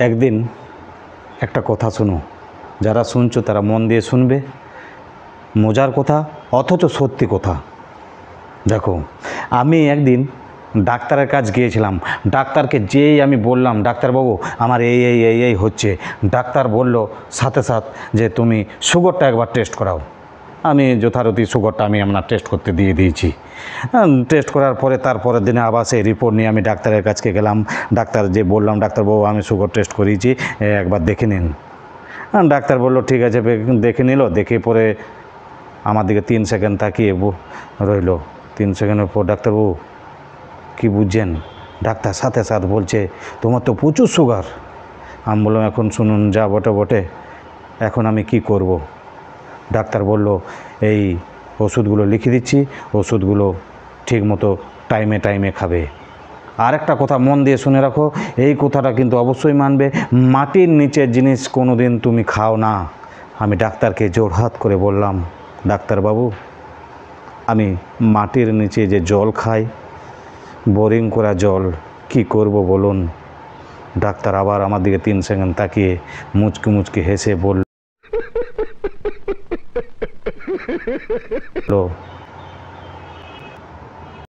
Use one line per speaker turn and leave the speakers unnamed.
একদিন একটা কথা শুনো, যারা শুনছো তারা মন দিয়ে শুনবে, মজার কথা অথচ সত্যি কথা। দেখো, আমি একদিন ডাক্তারের কাছ গিয়েছিলাম। ডাক্তারকে যেই আমি বললাম, ডাক্তারবাবু আমার এই এই এই এই হচ্ছে, ডাক্তার বলল সাথে সাথে যে তুমি সুগারটা একবার টেস্ট করাও। আমি যথারীতি সুগারটা আমি আপনার টেস্ট করতে দিয়ে দিয়েছি। টেস্ট করার পরে তারপরের দিনে আবার সেই রিপোর্ট নিয়ে আমি ডাক্তারের কাছে গেলাম। ডাক্তার যে বললাম, ডাক্তারবাবু আমি সুগার টেস্ট করিয়েছি, একবার দেখে নিন। ডাক্তার বলল ঠিক আছে, দেখে নিল। দেখে পরে আমার দিকে 3 সেকেন্ড তাকিয়ে রইল। 3 সেকেন্ডের পর ডাক্তারবাবু কী বুঝছেন? ডাক্তার সাথে সাথে বলছে তোমার তো প্রচুর সুগার। আমি বললাম এখন শুনুন, যা বটে বটে, এখন আমি কি করব? ডাক্তার বলল এই ওষুধগুলো লিখে দিচ্ছি, ওষুধগুলো ঠিক মতো টাইমে টাইমে খাবে। আর একটা কথা মন দিয়ে শুনে রাখো, এই কথাটা কিন্তু অবশ্যই মানবে, মাটির নিচের জিনিস কোনো দিন তুমি খাও না। আমি ডাক্তারকে জোড়হাত করে বললাম, ডাক্তারবাবু আমি মাটির নিচে যে জল খাই, বোরিং করা জল, কি করব বলুন? ডাক্তার আবার আমার দিকে 3 সেকেন্ড তাকিয়ে মুচকি মুচকি হেসে বলল